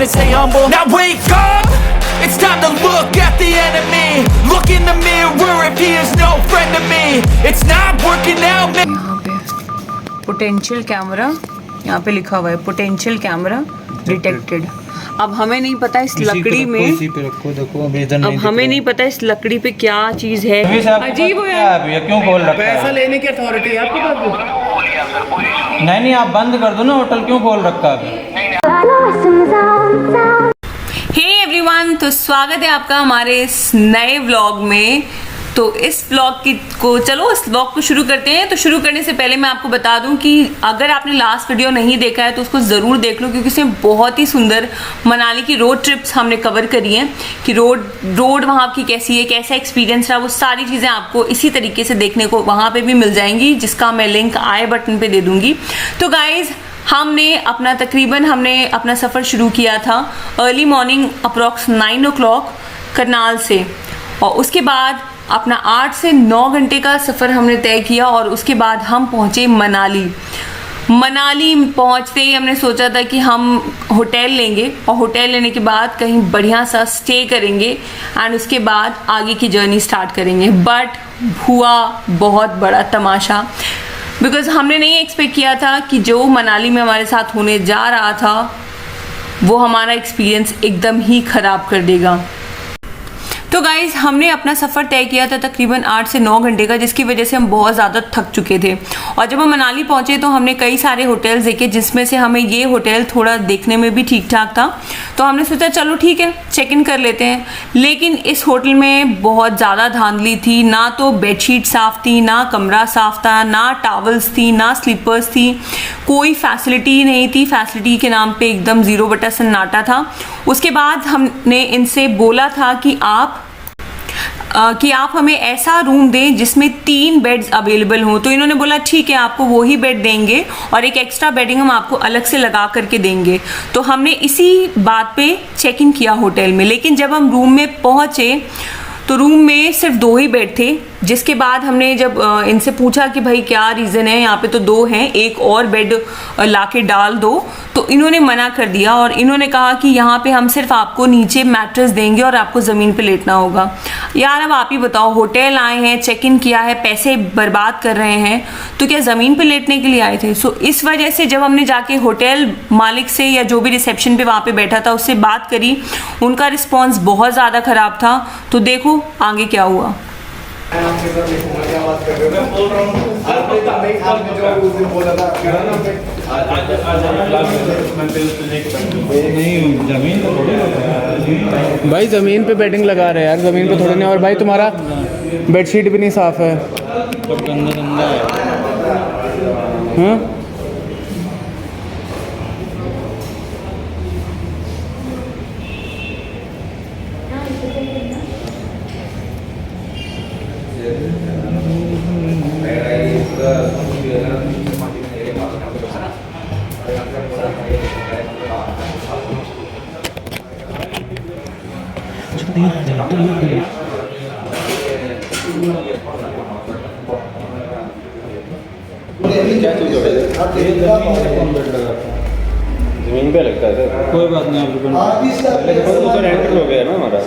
Stay humble. Now wake up. It's time to look at the enemy. Look in the mirror if he is no friend to me. It's not working out. यहाँ पे potential camera, यहाँ पे लिखा हुआ है potential camera detected. अब हमें नहीं पता इस लकड़ी में, अब हमें नहीं पता इस लकड़ी पे क्या चीज है। अजीब है, क्यों खोल रखा है? पैसा लेने की अथॉरिटी है आपके पास? नहीं आप बंद कर दो ना, होटल क्यों खोल रखा है? हे एवरीवन, तो स्वागत है आपका हमारे इस नए व्लॉग में। तो इस व्लॉग चलो इस व्लॉग को शुरू करते हैं। तो शुरू करने से पहले मैं आपको बता दूं कि अगर आपने लास्ट वीडियो नहीं देखा है तो उसको ज़रूर देख लो, क्योंकि उसमें बहुत ही सुंदर मनाली की रोड ट्रिप्स हमने कवर करी हैं कि रोड वहाँ की कैसी है, कैसा एक्सपीरियंस रहा, वो सारी चीज़ें आपको इसी तरीके से देखने को वहाँ पर भी मिल जाएंगी, जिसका मैं लिंक आई बटन पर दे दूँगी। तो गाइज़, हमने अपना सफ़र शुरू किया था early morning approx 9 o'clock Karnal से, और उसके बाद अपना 8 से 9 घंटे का सफ़र हमने तय किया और उसके बाद हम पहुँचे मनाली पहुँचते ही हमने सोचा था कि हम होटल लेंगे और होटल लेने के बाद कहीं बढ़िया सा स्टे करेंगे एंड उसके बाद आगे की जर्नी स्टार्ट करेंगे। बट हुआ बहुत बड़ा तमाशा, बिकॉज़ हमने नहीं एक्सपेक्ट किया था कि जो मनाली में हमारे साथ होने जा रहा था वो हमारा एक्सपीरियंस एकदम ही ख़राब कर देगा। तो गाइज़, हमने अपना सफ़र तय किया था तकरीबन 8 से 9 घंटे का, जिसकी वजह से हम बहुत ज़्यादा थक चुके थे। और जब हम मनाली पहुँचे तो हमने कई सारे होटल्स देखे, जिसमें से हमें ये होटल थोड़ा देखने में भी ठीक ठाक था। तो हमने सोचा चलो ठीक है, चेक इन कर लेते हैं। लेकिन इस होटल में बहुत ज़्यादा धांधली थी, ना तो बेडशीट साफ़ थी, ना कमरा साफ़ था, ना टॉवल्स थी, ना स्लीपर्स थी, कोई फैसिलिटी नहीं थी। फैसिलिटी के नाम पे एकदम 0 सन्नाटा था। उसके बाद हमने इनसे बोला था कि आप हमें ऐसा रूम दें जिसमें 3 बेड्स अवेलेबल हों। तो इन्होंने बोला ठीक है, आपको वही बेड देंगे और एक एक्स्ट्रा बेडिंग हम आपको अलग से लगा करके देंगे। तो हमने इसी बात पे चेक इन किया होटल में। लेकिन जब हम रूम में पहुँचे तो रूम में सिर्फ 2 ही बेड थे, जिसके बाद हमने जब इनसे पूछा कि भाई क्या रीज़न है, यहाँ पे तो 2 हैं, एक और बेड लाके डाल दो। तो इन्होंने मना कर दिया और इन्होंने कहा कि यहाँ पे हम सिर्फ आपको नीचे मैट्रेस देंगे और आपको ज़मीन पे लेटना होगा। यार अब आप ही बताओ, होटल आए हैं, चेक इन किया है, पैसे बर्बाद कर रहे हैं, तो क्या ज़मीन पे लेटने के लिए आए थे? सो इस वजह से जब हमने जाके होटल मालिक से या जो भी रिसेप्शन पे वहाँ पे बैठा था उससे बात करी, उनका रिस्पॉन्स बहुत ज़्यादा ख़राब था। तो देखो आगे क्या हुआ। भाई ज़मीन पे बेडिंग लगा रहे हैं यार, ज़मीन पे थोड़ी नहीं। और भाई तुम्हारा बेडशीट भी नहीं साफ़ है। हाँ जमीन पे लगता है सर। कोई बात नहीं, आप रिफंड सर एंटर हो गया ना हमारा,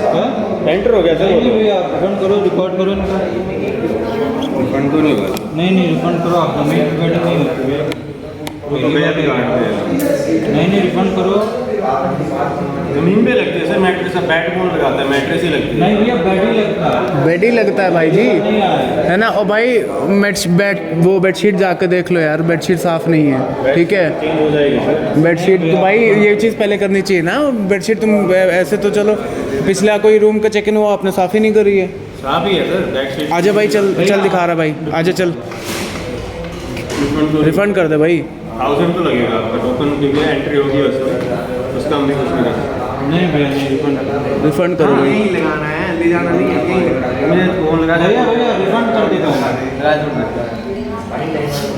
एंटर हो गया सर। रिफंड करो, रिकॉर्ड करो। रिफंड तो नहीं हुआ। नहीं रिफंड करो, आप जमीन पे बैठे नहीं होते। नहीं रिफंड करो। जमीन पे लगते हैं सर, मैट्रेस बैट कौन लगाता है? मैट्रेस ही लगती है। नहीं भैया, बेड ही लगता है। बेड ही लगता है भाई जी, है ना। और भाई वो बेडशीट जाके देख लो यार, बेडशीट साफ़ नहीं है, ठीक है। चेंज हो जाएगी सर बेडशीट तो भाई ये चीज़ पहले करनी चाहिए ना। बेडशीट तुम ऐसे तो चलो, पिछला कोई रूम का चेक इन हुआ, आपने साफ़ ही नहीं करी है। साफ ही है सर बेडशीट। आजा भाई, चल दिखा रहा भाई, आजा चल। रिफंड कर दे भाई। 1000 तो लगेगा आपका टोकन, क्योंकि एंट्री होगी उसका हम भी कुछ नहीं कर सकते। नहीं भैया, नहीं रिफंड करो भाई। नहीं लगाना है, ले जाना नहीं है, मुझे फोन लगा भैया रिफंड कर देता हूँ।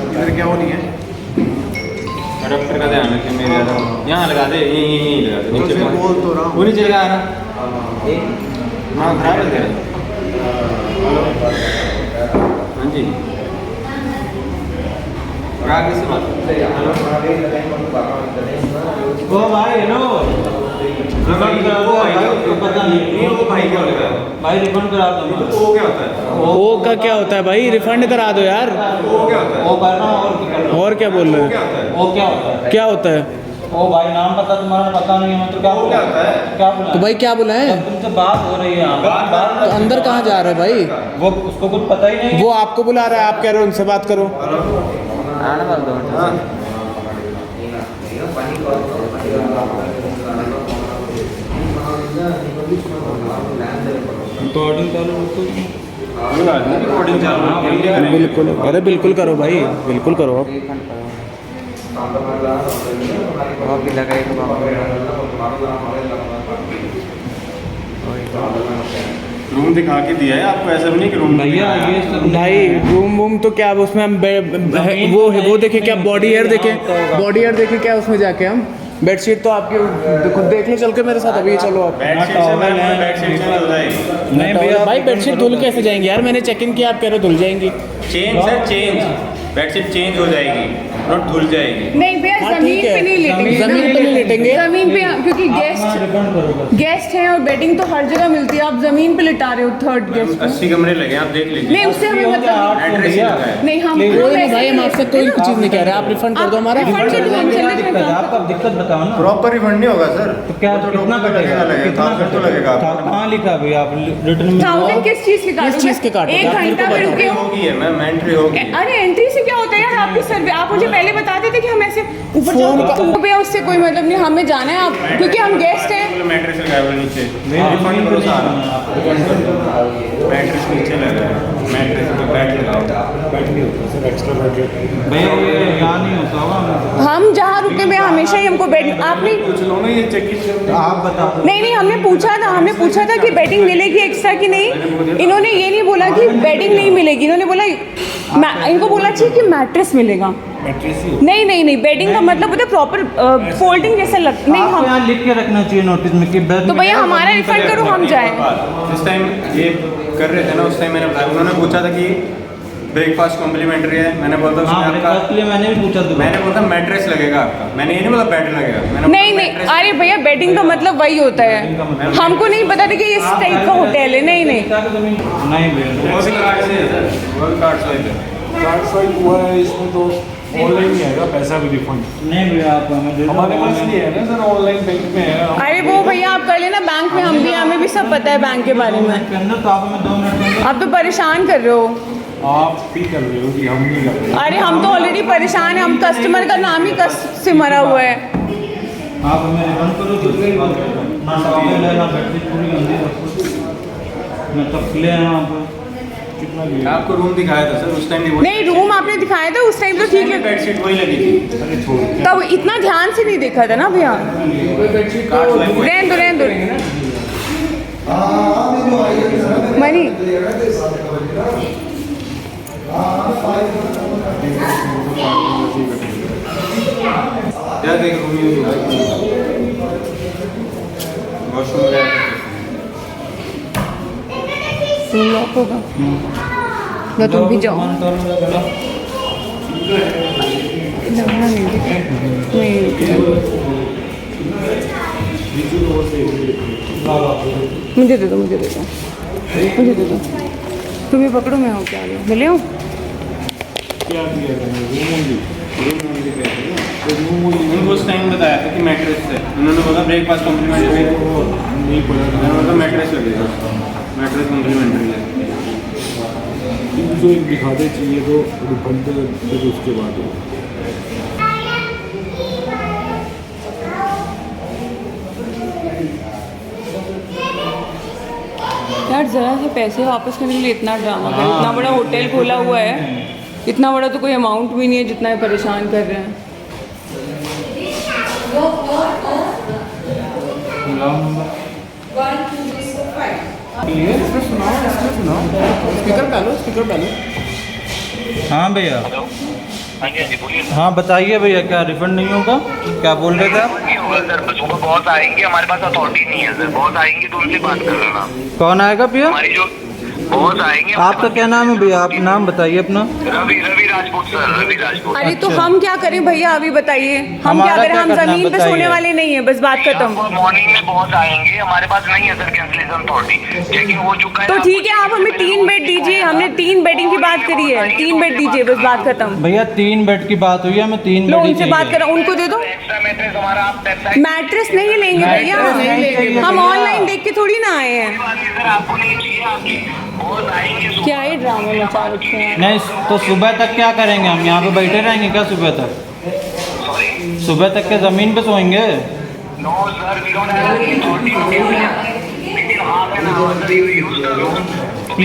इधर क्या हो नहीं है? डॉक्टर का ध्यान रखें मेरे, यहाँ लगा दे, यहीं लगा दे। नीचे बोल तो रहा हूँ, वो नीचे लगा रहा। हाँ खराब है तेरा। हाँ जी, आगे से बात। ओ भाई हेलो, रिफंड करा दो भाई, पता नहीं वो भाई क्या होता है? भाई, रिफंड करा दो। वो क्या होता है? ओ का क्या होता है भाई? रिफंड करा दो यार। वो क्या होता है? वो कर रहा हूँ और क्या कर रहा हूँ? और क्या बोल रहे क्या हो? होता है? वो क्या होता है? क्या होता है? ओ भाई, नाम पता तुम्हारा पता नहीं है तो क्या वो क्या होता है? क्या बोला? तो भाई क्या बोला है? तुमसे बात हो रही है यहाँ पर। तो अंदर कहाँ जा रहा है भाई? वो उसको कुछ पता ही नहीं है। वो आपको बुला रहा है, आप कह रहे हो उनसे बात करो। रिकॉर्डिंग चालू रखो। रिकॉर्डिंग चालू है। बिल्कुल, अरे बिल्कुल करो भाई, बिल्कुल करो आप। रूम दिखा के दिया है आपको, ऐसा भी नहीं कि रूम भैया ये सब भाई रूम वूम तो क्या, उसमें हम वो देखे क्या, बॉडी एयर देखे, बॉडी एयर देखे क्या उसमें जाके हम? बेडशीट तो आपकी खुद देख ले चल के मेरे साथ अभी, चलो आप। बेडशीट चेंज हो जाएगी। नहीं भैया, भाई बेडशीट धुल कैसे जाएंगी यार? मैंने चेक इन किया, आप कह रहे हो धुल जाएंगी। Change sir, change. Bedsheet change हो जाएगी, नॉट धुल जाएगी। नहीं भैया, हाँ, जमीन ठीक है। पे नहीं लेटेंगे। जमीन पे नहीं लेटेंगे। जमीन पे क्योंकि रिफंड करो बस। गेस्ट हैं और बेडिंग तो हर जगह मिलती है, आप जमीन पे लिटा रहे हो थर्ड गेस्ट को। 80 कमरे लगे, आप देख लीजिए। नहीं, उससे हमें मतलब एड्रेस भैया। लिखा है। नहीं, हम कोई कोई नहीं भाई, हम आपसे कोई चीज़ नहीं कह रहे, आप रिफंड कर दो हमारा। रिफंड से तो हम चले दिक्कत है आपका, दिक्कत बताओ ना। प्रॉपर रिफंड नहीं होगा सर। तो क्या वो तो कितना डॉक्यूमेंट कटेगा? लगेगा, कितना 1000 तो लगेगा आपको। कहाँ लिखा भैया आप रिटर्न में? 1000 किस चीज के काटोगे? चीज़ के काटोगे? 1 आप मेरे घंटा को में बताओ। रुके हो। होगी है मैम, एंट्री होगी। अरे एंट्री से क्या होता है यार? आपकी सर्वे, आप मुझे पहले बता देते कि हम ऐसे ऊपर जाओ। भैया उससे कोई मतलब नहीं, हमें जाना है आप, क्योंकि हम गेस्ट हैं। मैट्रेस लगाया हुआ नीचे। रिफंड करो सारा। नहीं। मैट्रेस नीचे लगा है, मैट्रेस पे बैठ लगाओ। बैठ नहीं होता सर, एक्स्ट्रा बैठ। भैया ये यहाँ नहीं होता होगा। हम जहाँ रुके भैया हमेशा ही हमको बेड, आपने कुछ लो ना, ये चेक आप बता दो। नहीं, हमने पूछा था कि बेडिंग मिलेगी एक्स्ट्रा कि नहीं। इन्होंने ये नहीं बोला कि बेडिंग नहीं मिलेगी, इन्होंने बोला इनको बोला चाहिए कि मैट्रेस मिलेगा। नहीं, बेडिंग का मतलब होता है प्रॉपर फोल्डिंग जैसा लग नहीं। आपको हम यहाँ लिख के रखना चाहिए नोटिस में कि बेड तो भैया हमारा रिफंड करो, हम जाएं। जिस टाइम ये कर रहे थे ना, उस टाइम मैंने बताया, उन्होंने पूछा था कि ब्रेकफास्ट कॉम्प्लीमेंट्री है। मैंने बोला था उसमें हाँ, आपका, ब्रेकफास्ट के लिए मैंने भी पूछा था। मैंने बोला था मैट्रेस लगेगा आपका। मैंने ये नहीं बोला बेड लगेगा। मैंने बोला नहीं, mattress अरे भैया बेडिंग का मतलब वही होता है। हमको नहीं पता था कि इस टाइप का होटल है। नहीं नहीं भैया, वो भी कार्ड से है सर, वो भी कार्ड स्वाइप है। कार्ड स्वाइप हुआ है इसमें, तो ऑनलाइन नहीं आएगा पैसा भी रिफंड। नहीं भैया आप हमें दे दो। हमारे पास नहीं है ना सर, ऑनलाइन बैंक में है। अरे वो भैया आप कर लेना बैंक में, हम भी, हमें भी सब पता है बैंक के बारे में। के अंदर तो आप हमें 2 मिनट के अंदर। आप तो परेशान कर रहे हो। आप भी कर रहे हो कि हम नहीं कर रहे? अरे हम तो ऑलरेडी परेशान हैं, हम कस्टमर का नाम ही कष्ट से मरा हुआ है। आप हमें रिफंड करो तो उसके बाद ना टॉवल है ना बेडशीट पूरी गंदी है ना तकले हैं यहाँ पर। कितना लिया? आपको रूम दिखाया था सर उस टाइम भी। नहीं, रूम आपने दिखाया था उस टाइम तो ठीक है, बेडशीट वही लगी थी। अरे छोड़। तब इतना ध्यान से नहीं देखा था ना भैया। कार्ड स्वाइप हुआ है। रहने दो मनी। या देख रूम यूज हुआ है। वॉशरूम गया। रूम लॉक होगा या तुम भी जाओ। लगना नहीं मुझे दे दो तुम ही पकड़ो, मैं हूँ क्या मिले हूँ। क्या किया था उनको उस टाइम बताया था कि मैट्रेस है। उन्होंने बोला ब्रेकफास्ट कॉम्प्लीमेंट्री है। नहीं पड़ा? मैंने बोला मैट्रेस लगेगा, मैट्रेस कॉम्प्लीमेंट्री है। 301 दिखा दे चाहिए तो रिफंड फिर उसके बाद हो। यार ज़रा से पैसे वापस करने के लिए इतना ड्रामा कर, इतना बड़ा होटल खोला हुआ है, इतना बड़ा तो कोई अमाउंट भी नहीं है जितना ये परेशान कर रहे हैं। स्पीकर डालो, स्पीकर डालो। हाँ भैया, हाँ जी बोलिए। हाँ बताइए भैया, क्या रिफंड नहीं होगा? क्या बोल रहे थे आप? नहीं होगा सर, बस वो बहुत आएंगे, हमारे पास अथॉरिटी नहीं है सर। बहुत आएंगे तो उनसे बात कर लेना। कौन आएगा भैया? हमारी जो बहुत आएंगे। आपका क्या नाम है भैया? आप नाम बताइए अपना। रवि राजपूत सर, रवि राजपूत। अरे तो हम क्या करें भैया, अभी बताइए हम क्या हमारा करें? क्या हम करना है, जमीन पे बताइए। सोने वाले नहीं है, बस बात खत्म। मॉर्निंग में बहुत आएंगे, हमारे पास नहीं है सर कैंसिलेशन अथॉरिटी, चेकिंग हो चुका है। तो ठीक है, आप हमें 3 बेड दीजिए, हमने 3 बेडिंग की बात करी है, 3 बेड दीजिए, बस बात खत्म। भैया 3 बेड की बात हुई है, हमें 3 लो बेड ही उनसे बात चाहिए। करो, उनको दे दो। एक्स्ट्रा मैट्रेस हमारा आप मैट्रेस नहीं लेंगे भैया, हम ऑनलाइन देख के थोड़ी ना आए हैं। सर आपको नहीं चाहिए, आपकी बहुत आएंगे। क्या ही ड्रामे मचा रखे हैं। नहीं तो सुबह तक क्या करेंगे हम? यहाँ पे बैठे रहेंगे क्या सुबह तक? सॉरी सुबह तक क्या ज़मीन पे सोएंगे? No sir, we don't have any authority within half an hour sir, you use the room.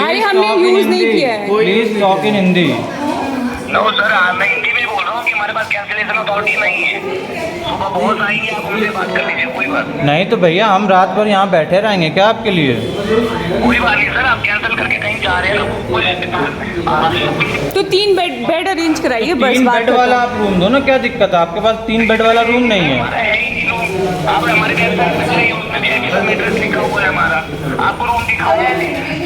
अरे हमने यूज नहीं किया है। Please talk in Hindi. No sir, मैं हिंदी में बोल रहा हूँ कि हमारे पास कैंसिलेशन अथॉरिटी नहीं है। सुबह बहुत आएंगे, आप उनसे बात कर लीजिए, कोई बात नहीं तो भैया हम रात भर यहाँ बैठे रहेंगे क्या आपके लिए? कोई बात नहीं सर, आप कैंसिल करके कहीं जा रहे हैं। तो 3 बेड अरेंज कराइए, बस 3 बात बेड वाला खत्म। आप रूम दो ना, क्या दिक्कत है? आपके पास 3 बेड वाला रूम नहीं है? आप हमारे उसमें एड्रेस लिखा हुआ है हमारा, आपको रूम दिखाया है,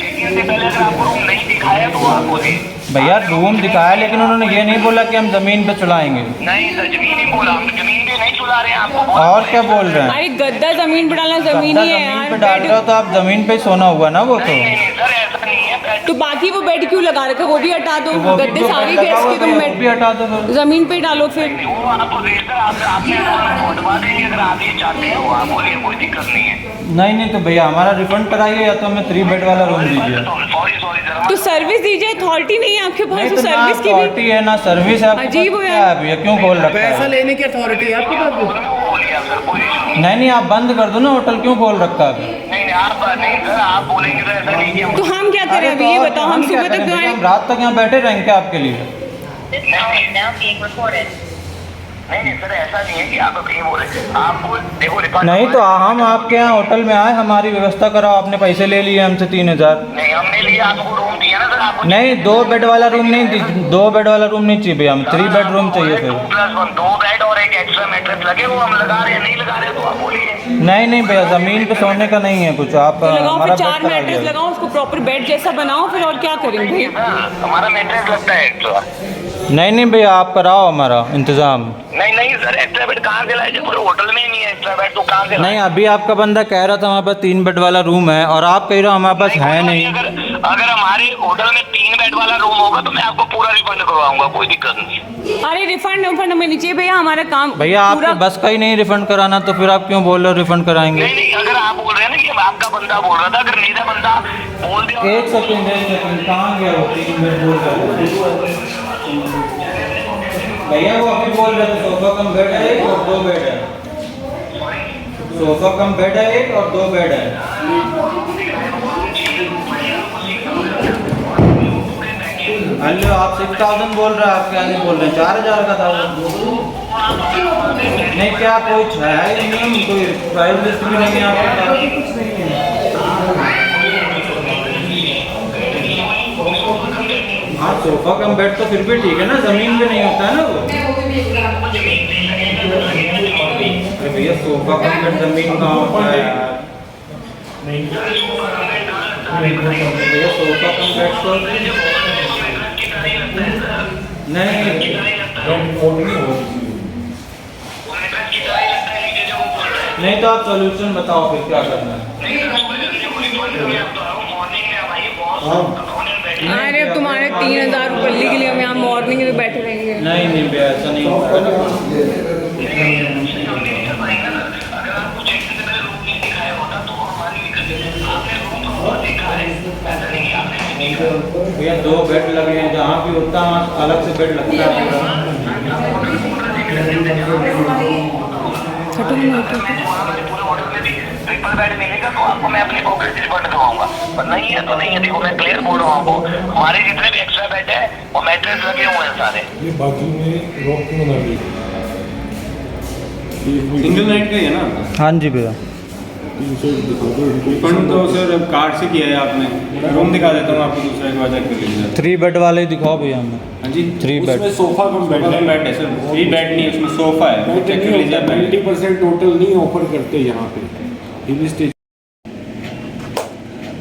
चेकिंग से पहले अगर आपको रूम नहीं दिखाया तो आप बोलिए। भैया रूम दिखाया, लेकिन उन्होंने ये नहीं बोला कि हम ज़मीन पे चलाएंगे। नहीं सर, जमीन ही बोला, हम जमीन पे नहीं चुला रहे हैं आपको। और क्या बोल रहे हैं? अरे गद्दा जमीन पे डालना जमीन ही है ज़मीन यार। पे डाल रहे हो तो आप ज़मीन पे ही सोना हुआ ना वो तो। नहीं सर, ऐसा नहीं है। तो बाकी वो बेड क्यों लगा रखा, वो भी हटा दो। वो भी गद्दे जो सारे बेड लगा गेस्ट हुआ के है, तुम वो भी हटा दो फिर। जमीन पे डालो फिर। वो आपको देखकर आपने उठवा देंगे, अगर आप ये चाहते हैं वो आप बोलिए, कोई दिक्कत नहीं है। नहीं तो भैया हमारा रिफंड कराइए, या तो हमें 3 बेड वाला रूम दीजिए। सॉरी सर, तो सर्विस दीजिए, अथॉरिटी नहीं है आपके नहीं पास, तो तो ना सर्विस की भी। अथॉरिटी है ना सर्विस है, आपके अजीब पास हो क्या यार। है भैया? क्यों खोल रखा पैसा है? लेने की अथॉरिटी है आपके पास? बोलिए आप सर, कोई इशू नहीं आप बंद कर दो ना, होटल क्यों खोल रखा है? नहीं। आप नहीं सर, आप बोलेंगे तो ऐसा नहीं कि हम तो हम क्या करें अभी, ये बताओ, हम क्या सुबह तक करें? क्यों आए? हम रात तक यहाँ बैठे रहेंगे क्या आपके लिए? नहीं सर, ऐसा नहीं है कि आप अभी बोले, आपको देखो रिफंड। नहीं तो हम आपके यहाँ होटल में आए, हमारी व्यवस्था कराओ। आपने पैसे ले लिए हमसे 3000। नहीं, हमने लिया, आपको रूम दिया ना सर, आपको नहीं 2 बेड वाला रूम नहीं, 2 बेड वाला रूम नहीं चाहिए भैया, हम 3 बेडरूम चाहिए फिर। 2+1 2 बेड और एक एक्स्ट्रा मैट्रेस लगे, वो हम लगा रहे हैं, नहीं लगा रहे तो आप बोलिए। नहीं भैया, ज़मीन पे सोने का नहीं है कुछ। आप तो लगाओ हमारा फिर 4 बेड करा मैट्रेस दीजिए। लगाओ, उसको प्रॉपर बेड जैसा बनाओ फिर, और क्या करेंगे? सर हमारा मैट्रेस लगता है एक्स्ट्रा। नहीं भैया, आप कराओ हमारा इंतजाम। नहीं सर, एक्स्ट्रा बेड कहाँ से लाए? जब पूरे होटल में ही नहीं है एक्स्ट्रा बेड, तो कहाँ से लाए? नहीं अभी आपका बंदा कह रहा था हमारे पास 3 बेड वाला रूम है, और आप कह रहे हो हमारे पास है नहीं। अगर हमारे होटल में 3 बेड वाला रूम होगा तो मैं आपको पूरा रिफंड करवाऊंगा, कोई दिक्कत नहीं। अरे रिफंड हमें नहीं चाहिए भैया, हमारा काम भैया आपके बस का ही नहीं रिफंड कराना, तो फिर आप क्यों बोल रहे हो रिफंड कराएंगे? नहीं, अगर आप बोल रहे हैं ना कि आपका बंदा बोल रहा था, अगर मेरा बंदा बोल दिया। एक सेकंड कहाँ गया वो? 3 बेड बोल रहा है भैया, वो अभी बोल रहे थे सोफा कम बेड है 1 और 2 बेड है। सोफा कम बेड है 1 और 2 बेड है। हेलो, आप 6000 बोल रहे हैं, आप क्या नहीं बोल रहे हैं? 4000 का था वो। नहीं क्या कुछ है ही नहीं, कोई प्राइस लिस्ट भी नहीं है आपके पास? हाँ सोफा कम बेड तो फिर भी ठीक है ना, ज़मीन पे नहीं होता है ना वो। अरे भैया सोफा कम बेड ज़मीन कहाँ होता है यार? भैया सोफा कम बेड तो नहीं तो आप सॉल्यूशन बताओ फिर क्या करना है। अरे अब तुम्हारे 3000 रुपये के लिए हम यहाँ मॉर्निंग में बैठे रहेंगे। नहीं भैया ऐसा नहीं होगा ना। भैया 2 बेड लगे हैं, जहाँ भी होता है वहाँ अलग से बेड लगता है। ट्रिपल बेड मिलेगा तो आपको मैं अपनी पॉकेट से रिफंड करवाऊंगा, पर नहीं है तो नहीं है। देखो मैं क्लियर बोल रहा हूँ आपको, हमारे जितने भी एक्स्ट्रा बेड है वो मैट्रेस लगे हुए हैं सारे। ये बाकी में रोक क्यों ना ली? सिंगल नाइट का ही है ना? हाँ जी भैया। 300 दिखा दो इनको। रिफंड तो सर कार्ड से किया है आपने। रूम दिखा देता हूँ आपको, दूसरा एक बार चेक कर लीजिए। 3 बेड वाले ही दिखाओ भैया हमें। हाँ जी, 3 बेड। उसमें सोफा कम बेड सोफा है। बेड है सर, 3 बेड नहीं है उसमें, सोफा है, वो चेक कर लीजिए। 90% टोटल नहीं ऑफर करते यहाँ पे हिल स्टेशन।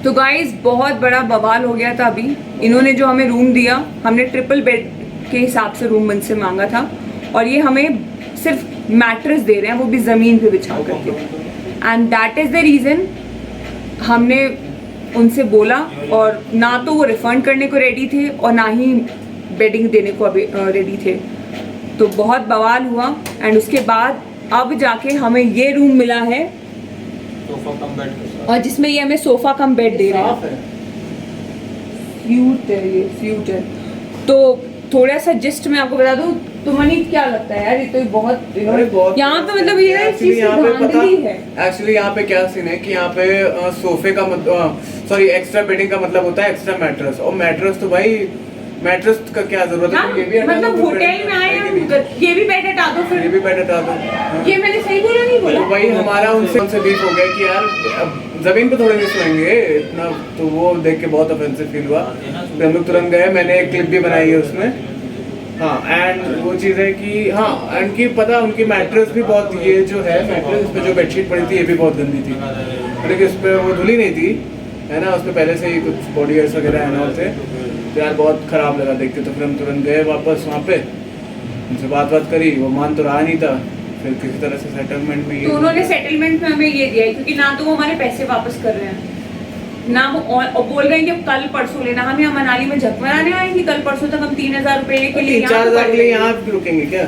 तो गाइस बहुत बड़ा बवाल हो गया था अभी। इन्होंने जो हमें रूम दिया, हमने ट्रिपल बेड के हिसाब से रूम उनसे मांगा था और ये हमें सिर्फ मैट्रेस दे रहे हैं, वो भी ज़मीन पे बिछा करके। And that is the reason हमने उनसे बोला, और ना तो वो रिफ़ंड करने को रेडी थे और ना ही बेडिंग देने को अभी रेडी थे। तो बहुत बवाल हुआ एंड उसके बाद अब जाके हमें ये रूम मिला है सोफा कम बेड के साथ। और जिसमें ये हमें सोफा कम बेड दे रहे हैं। फ्यूट है ये, फ्यूट है। तो थोड़ा सा जिस्ट मैं आपको बता दूं, तुम्हें क्या लगता है यार, ये तो बहुत यहाँ पे मतलब ये एक्चुअली यहाँ पे धांधली है। एक्चुअली यहाँ पे क्या सीन है कि यहाँ पे सोफे का सॉरी एक्स्ट्रा बेडिंग का मतलब होता है एक्स्ट्रा मैट्रेस, और मैट्रेस तो भाई मैट्रेस का क्या जरूरत है, ये भी हटा मतलब दो, होटल में आए ये भी बेड हटा दो, ये फिर भी बेड हटा दो। ये मैंने सही बोला नहीं बोला? तो भाई हमारा उनसे बीफ हो गया कि यार अब जमीन पे थोड़े नहीं सोएंगे इतना, तो वो देख के बहुत ऑफेंसिव फील हुआ। फिर हम लोग तुरंत गए, मैंने एक क्लिप भी बनाई है उसमें। हाँ, एंड वो चीज़ है कि हाँ, एंड की पता उनकी मैट्रेस भी बहुत, ये जो है मैट्रेस इस पर जो बेडशीट पड़ी थी ये भी बहुत गंदी थी, मतलब कि उस पर वो धुली नहीं थी है ना, उस पर पहले से ही कुछ बॉडी हेयर्स वगैरह है ना होते, तो यार बहुत ख़राब लगा देख के। तो फिर हम तुरंत गए वापस वहाँ पे, उनसे बात करी, वो मान तो रहा नहीं था, फिर किसी तरह से सेटलमेंट में तो उन्होंने सेटलमेंट में हमें ये दिया है, क्योंकि ना तो वो हमारे पैसे वापस कर रहे हैं, ना वो और बोल रहे हैं कि कल परसों लेना। हम यहाँ मनाली में झकमराने आए कि कल परसों तक हम 3,000 रुपए के लिए 3-4 के लिए यहाँ रुकेंगे क्या?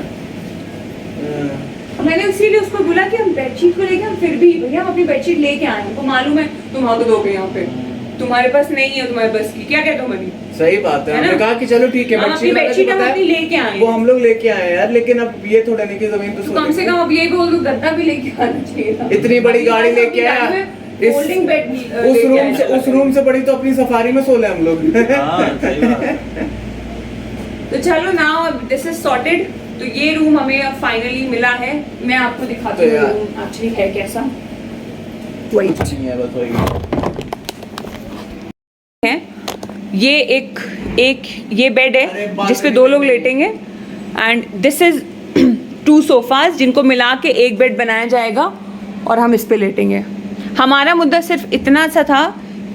मैंने इसीलिए उसको बोला कि हम बेडशीट को लेके, हम फिर भी भैया हम अपनी बेडशीट लेके आए, हमको मालूम है तुम हक दोगे यहाँ पे, तुम्हारे पास नहीं है, तुम्हारे बस की क्या कहते हो मनी। सही बात है, हमने कहा कि चलो ठीक है, बेडशीट हम अपनी लेके आए, वो हम लोग लेके आए यार, लेकिन अब ये थोड़ा नहीं कि जमीन पे तो कम से कम अब ये बोल दो गद्दा भी लेके आना चाहिए था। इतनी बड़ी गाड़ी लेके आया, फोल्डिंग बेड उस रूम से बड़ी तो अपनी सफारी में सोले हम लोग। तो चलो नाउ दिस इज सॉर्टेड। तो ये रूम हमें फाइनली मिला है, मैं आपको दिखाती हूँ रूम एक्चुअली है कैसा। वेट है, ये एक ये बेड है जिसपे 2 लोग लेटेंगे, एंड दिस इज 2 सोफाज जिनको मिला के एक बेड बनाया जाएगा और हम इस पे लेटेंगे। हमारा मुद्दा सिर्फ इतना सा था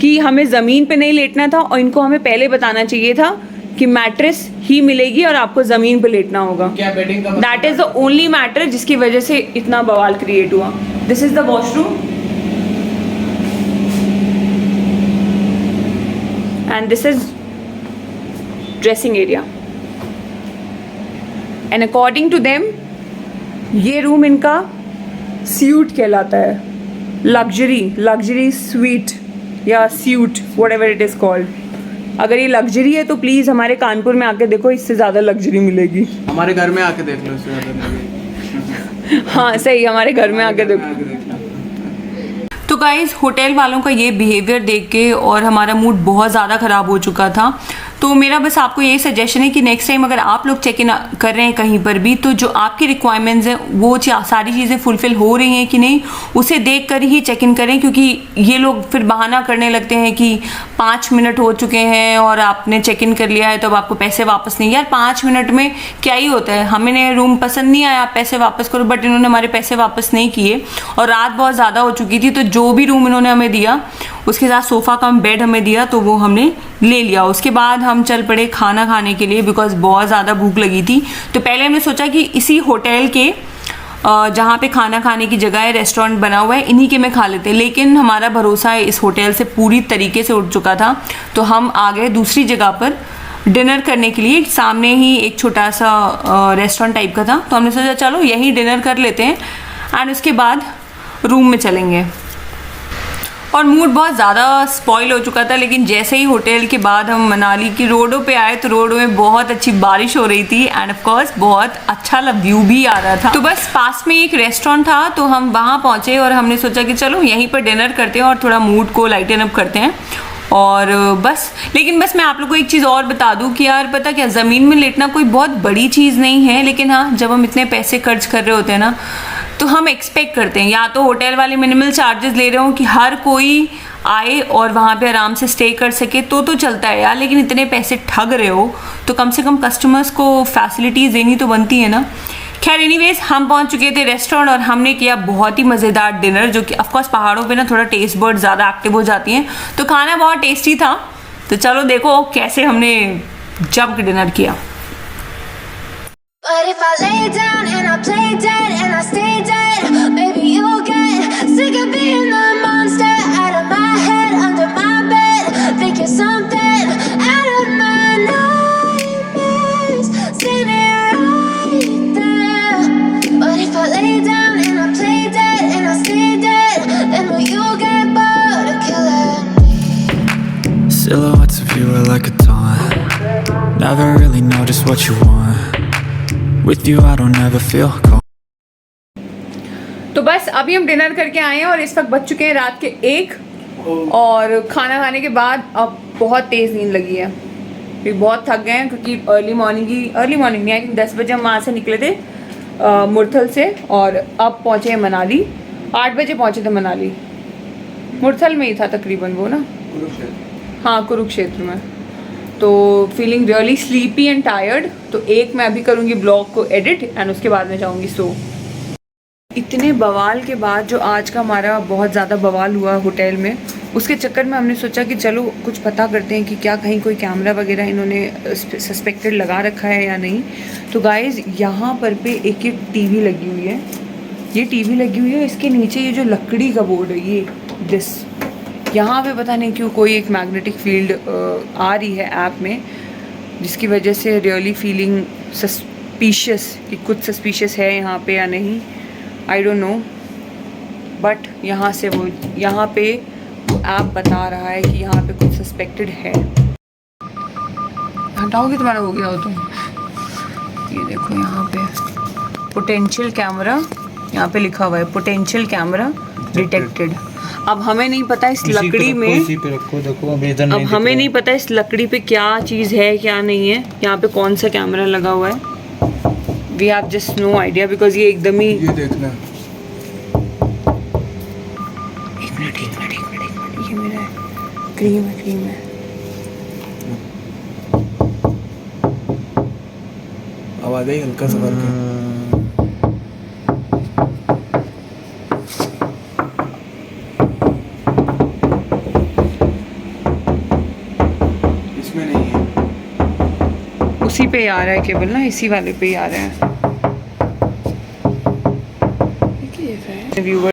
कि हमें ज़मीन पे नहीं लेटना था, और इनको हमें पहले बताना चाहिए था कि मैट्रेस ही मिलेगी और आपको ज़मीन पे लेटना होगा। क्या बेडिंग का? That is the only matter जिसकी वजह से इतना बवाल क्रिएट हुआ। This is the washroom and this is dressing area, and according to them ये रूम इनका स्यूट कहलाता है, लग्जरी स्वीट या suite whatever it is called. अगर ये लग्जरी है तो प्लीज़ हमारे कानपुर में आके देखो, इससे ज़्यादा लग्जरी मिलेगी। हमारे घर में आके देख लो, इससे ज़्यादा। हाँ सही, हमारे घर में आके देखो। तो गाइस होटल वालों का ये बिहेवियर देख के और हमारा मूड बहुत ज़्यादा ख़राब हो चुका था। तो मेरा बस आपको ये सजेशन है कि नेक्स्ट टाइम अगर आप लोग चेक इन कर रहे हैं कहीं पर भी, तो जो आपकी रिक्वायरमेंट्स हैं वो सारी चीज़ें फुलफ़िल हो रही हैं कि नहीं, उसे देख कर ही चेक इन करें, क्योंकि ये लोग फिर बहाना करने लगते हैं कि 5 मिनट हो चुके हैं और आपने चेक इन कर लिया है तो अब आपको पैसे वापस नहीं। यार 5 मिनट में क्या ही होता है, हमें रूम पसंद नहीं आया, आप पैसे वापस करो। बट इन्होंने हमारे पैसे वापस नहीं किए और रात बहुत ज़्यादा हो चुकी थी, तो जो भी रूम इन्होंने हमें दिया उसके साथ सोफ़ा कम बेड हमें दिया, तो वो हमने ले लिया। उसके बाद हम चल पड़े खाना खाने के लिए, बिकॉज बहुत ज़्यादा भूख लगी थी। तो पहले हमने सोचा कि इसी होटल के जहाँ पे खाना खाने की जगह है, रेस्टोरेंट बना हुआ है, इन्हीं के में खा लेते, लेकिन हमारा भरोसा इस होटल से पूरी तरीके से उठ चुका था। तो हम आ गए दूसरी जगह पर डिनर करने के लिए। सामने ही एक छोटा सा रेस्टोरेंट टाइप का था, तो हमने सोचा चलो यहीं डिनर कर लेते हैं एंड उसके बाद रूम में चलेंगे। और मूड बहुत ज़्यादा स्पॉइल हो चुका था, लेकिन जैसे ही होटल के बाद हम मनाली की रोडों पे आए तो रोडों में बहुत अच्छी बारिश हो रही थी एंड ऑफ कोर्स बहुत अच्छा व्यू भी आ रहा था। तो बस पास में एक रेस्टोरेंट था, तो हम वहाँ पहुँचे और हमने सोचा कि चलो यहीं पर डिनर करते हैं और थोड़ा मूड को लाइटन अप करते हैं। और बस, लेकिन बस मैं आप लोग को एक चीज़ और बता दूं कि यार पता क्या, ज़मीन में लेटना कोई बहुत बड़ी चीज़ नहीं है, लेकिन हाँ जब हम इतने पैसे खर्च कर रहे होते हैं ना, तो हम एक्सपेक्ट करते हैं या तो होटल वाले मिनिमल चार्जेस ले रहे हो कि हर कोई आए और वहाँ पे आराम से स्टे कर सके, तो चलता है यार। लेकिन इतने पैसे ठग रहे हो तो कम से कम कस्टमर्स को फैसिलिटीज़ देनी तो बनती है ना। खैर एनीवेज हम पहुंच चुके थे रेस्टोरेंट और हमने किया बहुत ही मज़ेदार डिनर, जो कि ऑफकोर्स पहाड़ों पे ना थोड़ा टेस्ट बर्ड ज़्यादा एक्टिव हो जाती हैं, तो खाना बहुत टेस्टी था। तो चलो देखो कैसे हमने जम के डिनर किया। But if I lay down and I play dead and I stay dead, maybe you'll get sick of being the monster out of my head, under my bed, thinking something out of my nightmares, standing right there. But if I lay down and I play dead and I stay dead, then will you get bored of killing me? Silhouettes of you are like a taunt. Never really know just what you want. With you I don't ever feel calm. तो बस अभी हम dinner करके आए हैं और इस वक्त बज चुके हैं रात के 1 और खाना खाने के बाद अब बहुत तेज़ नींद लगी है क्योंकि बहुत थक गए हैं, क्योंकि अर्ली मॉर्निंग नहीं, आई थिंक 10 बजे हम वहाँ से निकले थे मुरथल से और अब पहुँचे हैं मनाली। 8 बजे पहुँचे थे मनाली, मुरथल में ही था तकरीबन वो ना, हाँ कुरुक्षेत्र में। तो feeling really sleepy and tired. तो एक मैं अभी करूँगी ब्लॉग को एडिट एंड उसके बाद मैं जाऊँगी सो। इतने बवाल के बाद जो आज का हमारा बहुत ज़्यादा बवाल हुआ होटल में, उसके चक्कर में हमने सोचा कि चलो कुछ पता करते हैं कि क्या कहीं कोई कैमरा वगैरह इन्होंने सस्पेक्टेड लगा रखा है या नहीं। तो गाइज़ यहाँ पर पे एक टीवी लगी हुई है, ये टीवी लगी हुई है, इसके नीचे ये जो लकड़ी का बोर्ड है ये दिस, यहाँ पे पता नहीं क्यों कोई एक मैग्नेटिक फील्ड आ रही है ऐप में, जिसकी वजह से रियली फीलिंग सस्पिशियस कि कुछ सस्पिशियस है यहाँ पे या नहीं, आई डोंट नो। बट यहाँ पे वो ऐप बता रहा है कि यहाँ पे कुछ सस्पेक्टेड है। हटाओगे तुम्हारा हो गया हो तो। ये देखो यहाँ पे पोटेंशियल कैमरा, यहाँ पे लिखा हुआ है पोटेंशियल कैमरा डिटेक्टेड। अब हमें नहीं पता इस लकड़ी में, अब हमें नहीं पता इस लकड़ी पे क्या चीज़ है क्या नहीं है, यहाँ पे कौन सा कैमरा लगा हुआ है। We have just no idea because ये एकदम ही, ये देखना एक मिनट ये मेरा क्रीम है आवाज आई हल्का सा करके। इसमें नहीं है, उसी पे आ रहा है केवल ना, इसी वाले पे ही आ रहा है। व्यूवर